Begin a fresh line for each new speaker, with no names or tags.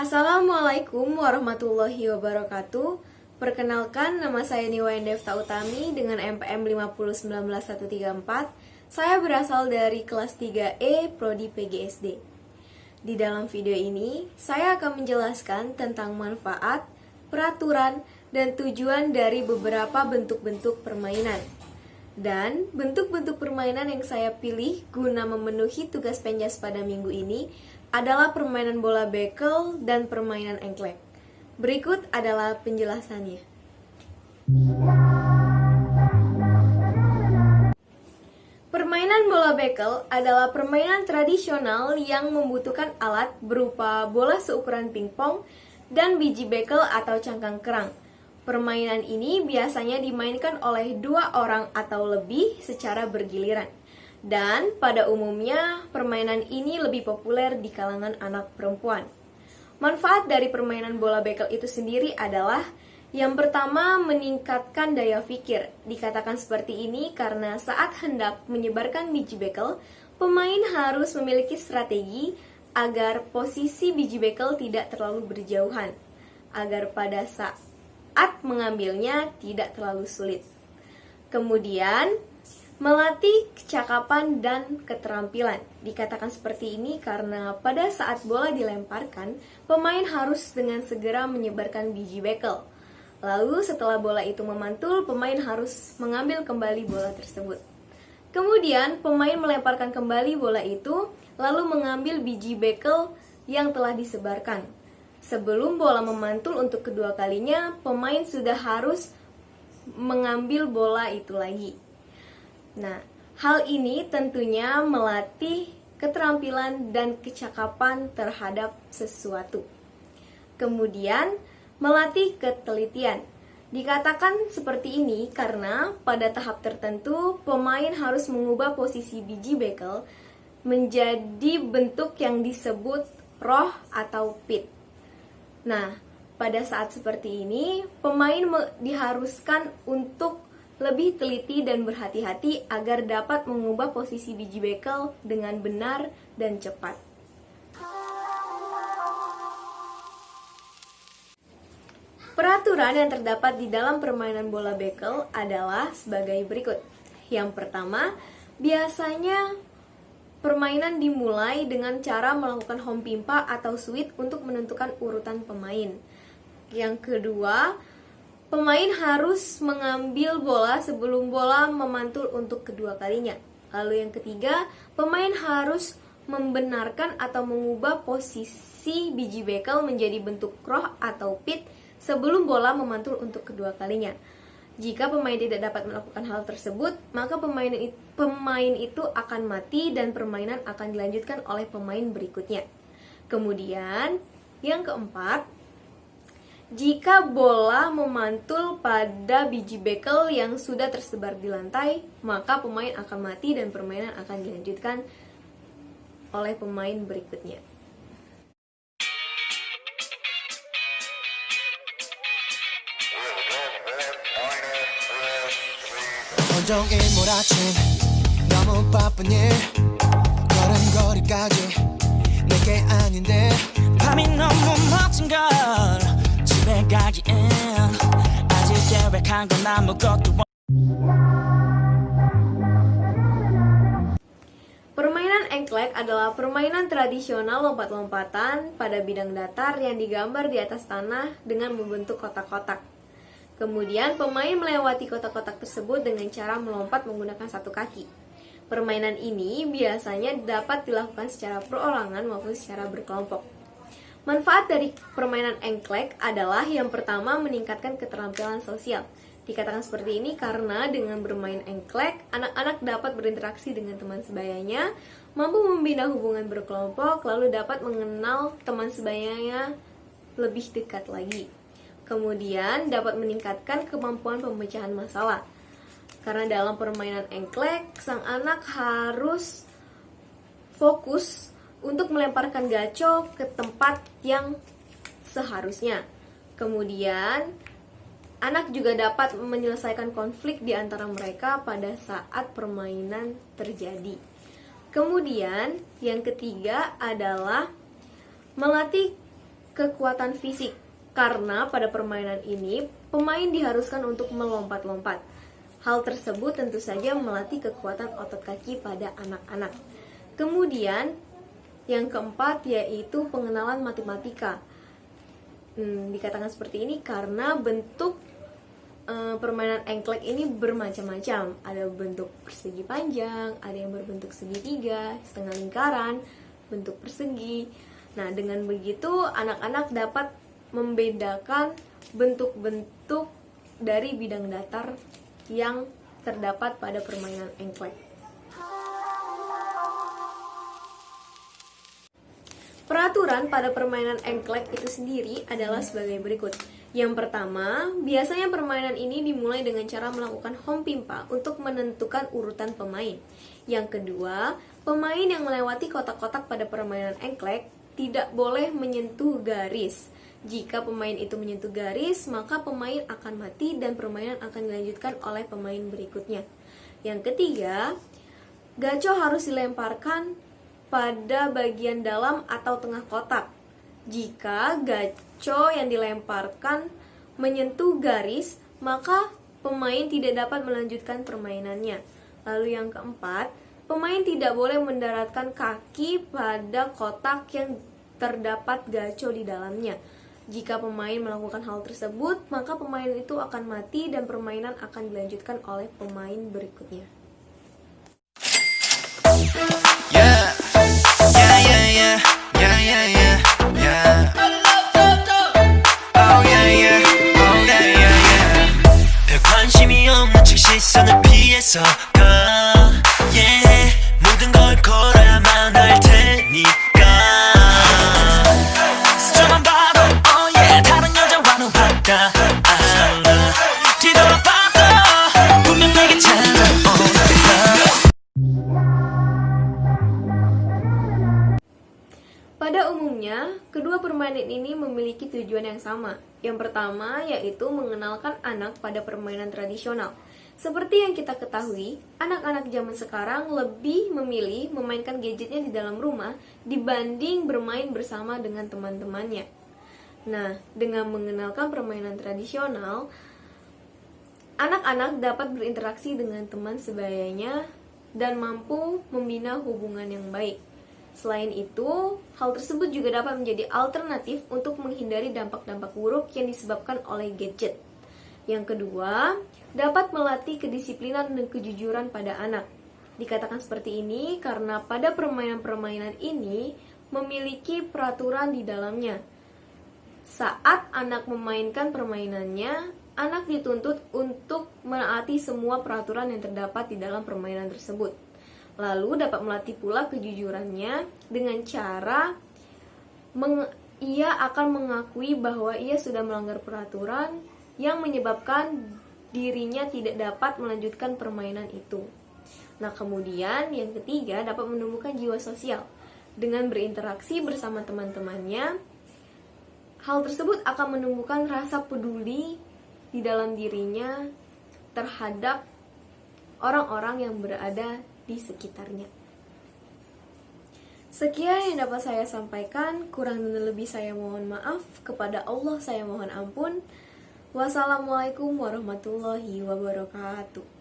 Assalamualaikum warahmatullahi wabarakatuh. Perkenalkan, nama saya Niwayan Devta Utami dengan MPM 5019134. Saya berasal dari kelas 3E Prodi PGSD. Di dalam video ini, saya akan menjelaskan tentang manfaat, peraturan, dan tujuan dari beberapa bentuk-bentuk permainan. Dan bentuk-bentuk permainan yang saya pilih guna memenuhi tugas penjas pada minggu ini adalah permainan bola bekel dan permainan engklek. Berikut adalah penjelasannya. Permainan bola bekel adalah permainan tradisional yang membutuhkan alat berupa bola seukuran pingpong dan biji bekel atau cangkang kerang. Permainan ini biasanya dimainkan oleh 2 orang atau lebih secara bergiliran. Dan pada umumnya permainan ini lebih populer di kalangan anak perempuan. Manfaat dari permainan bola bekel itu sendiri adalah yang pertama, meningkatkan daya pikir. Dikatakan seperti ini karena saat hendak menyebarkan biji bekel, pemain harus memiliki strategi agar posisi biji bekel tidak terlalu berjauhan, agar pada saat mengambilnya tidak terlalu sulit. Kemudian, melatih kecakapan dan keterampilan. Dikatakan seperti ini karena pada saat bola dilemparkan, pemain harus dengan segera menyebarkan biji bekel. Lalu setelah bola itu memantul, pemain harus mengambil kembali bola tersebut. Kemudian, pemain melemparkan kembali bola itu, lalu mengambil biji bekel yang telah disebarkan. Sebelum bola memantul untuk kedua kalinya, pemain sudah harus mengambil bola itu lagi. Nah, hal ini tentunya melatih keterampilan dan kecakapan terhadap sesuatu. Kemudian, melatih ketelitian. Dikatakan seperti ini karena pada tahap tertentu, pemain harus mengubah posisi biji bekel menjadi bentuk yang disebut roh atau pit. Nah, pada saat seperti ini, pemain diharuskan untuk lebih teliti dan berhati-hati agar dapat mengubah posisi biji bekel dengan benar dan cepat. Peraturan yang terdapat di dalam permainan bola bekel adalah sebagai berikut. Yang pertama, biasanya permainan dimulai dengan cara melakukan home pimpa atau sweep untuk menentukan urutan pemain. Yang kedua, pemain harus mengambil bola sebelum bola memantul untuk kedua kalinya. Lalu yang ketiga, pemain harus membenarkan atau mengubah posisi biji bekel menjadi bentuk roh atau pit sebelum bola memantul untuk kedua kalinya. Jika pemain tidak dapat melakukan hal tersebut, maka pemain itu akan mati dan permainan akan dilanjutkan oleh pemain berikutnya. Kemudian, yang keempat, jika bola memantul pada biji bekel yang sudah tersebar di lantai, maka pemain akan mati dan permainan akan dilanjutkan oleh pemain berikutnya.
온종일 몰아친 너무 바쁜 일 걸음걸이까지 내게 아닌데 밤이 너무 멋진 걸 집에 가기엔 아직 계획한 건 아무것도.
Permainan engklek adalah permainan tradisional lompat-lompatan pada bidang datar yang digambar di atas tanah dengan membentuk kotak-kotak. Kemudian pemain melewati kotak-kotak tersebut dengan cara melompat menggunakan satu kaki. Permainan ini biasanya dapat dilakukan secara perorangan maupun secara berkelompok. Manfaat dari permainan engklek adalah yang pertama, meningkatkan keterampilan sosial. Dikatakan seperti ini karena dengan bermain engklek, anak-anak dapat berinteraksi dengan teman sebayanya, mampu membina hubungan berkelompok, lalu dapat mengenal teman sebayanya lebih dekat lagi. Kemudian dapat meningkatkan kemampuan pemecahan masalah. Karena dalam permainan engklek, sang anak harus fokus untuk melemparkan gaco ke tempat yang seharusnya. Kemudian, anak juga dapat menyelesaikan konflik di antara mereka pada saat permainan terjadi. Kemudian, yang ketiga adalah melatih kekuatan fisik, karena pada permainan ini pemain diharuskan untuk melompat-lompat. Hal tersebut tentu saja melatih kekuatan otot kaki pada anak-anak. Kemudian yang keempat yaitu pengenalan matematika. Dikatakan seperti ini karena bentuk permainan engklek ini bermacam-macam. Ada bentuk persegi panjang, ada yang berbentuk segitiga, setengah lingkaran, bentuk persegi. Nah, dengan begitu anak-anak dapat membedakan bentuk-bentuk dari bidang datar yang terdapat pada permainan engklek. Peraturan pada permainan engklek itu sendiri adalah sebagai berikut. Yang pertama, biasanya permainan ini dimulai dengan cara melakukan hompimpa untuk menentukan urutan pemain. Yang kedua, pemain yang melewati kotak-kotak pada permainan engklek tidak boleh menyentuh garis. Jika pemain itu menyentuh garis, maka pemain akan mati dan permainan akan dilanjutkan oleh pemain berikutnya. Yang ketiga, gaco harus dilemparkan pada bagian dalam atau tengah kotak. Jika gaco yang dilemparkan menyentuh garis, maka pemain tidak dapat melanjutkan permainannya. Lalu yang keempat, pemain tidak boleh mendaratkan kaki pada kotak yang terdapat gaco di dalamnya. Jika pemain melakukan hal tersebut, maka pemain itu akan mati dan permainan akan dilanjutkan oleh pemain berikutnya.
Yeah, yeah, yeah, yeah, yeah, yeah, yeah, yeah. Oh yeah, yeah, oh yeah, yeah, yeah. 별 관심이 없는 척 시선을 피해서 가. Yeah, 모든 걸 걸어야만 할 테니까. 스쳐만 봐도, oh yeah, 다른 여자와는 바꿔 알아. 뒤돌아봐도 분명 내게 찾아온다.
Pada umumnya, kedua permainan ini memiliki tujuan yang sama. Yang pertama yaitu mengenalkan anak pada permainan tradisional. Seperti yang kita ketahui, anak-anak zaman sekarang lebih memilih memainkan gadgetnya di dalam rumah dibanding bermain bersama dengan teman-temannya. Nah, dengan mengenalkan permainan tradisional, anak-anak dapat berinteraksi dengan teman sebayanya dan mampu membina hubungan yang baik. Selain itu, hal tersebut juga dapat menjadi alternatif untuk menghindari dampak-dampak buruk yang disebabkan oleh gadget. Yang kedua, dapat melatih kedisiplinan dan kejujuran pada anak. Dikatakan seperti ini karena pada permainan-permainan ini memiliki peraturan di dalamnya. Saat anak memainkan permainannya, anak dituntut untuk menaati semua peraturan yang terdapat di dalam permainan tersebut. Lalu dapat melatih pula kejujurannya dengan cara ia akan mengakui bahwa ia sudah melanggar peraturan yang menyebabkan dirinya tidak dapat melanjutkan permainan itu. Nah, kemudian yang ketiga dapat menumbuhkan jiwa sosial. Dengan berinteraksi bersama teman-temannya, hal tersebut akan menumbuhkan rasa peduli di dalam dirinya terhadap orang-orang yang berada di sekitarnya. Sekian yang dapat saya sampaikan, kurang dan lebih saya mohon maaf. Kepada Allah saya mohon ampun. Wassalamualaikum warahmatullahi wabarakatuh.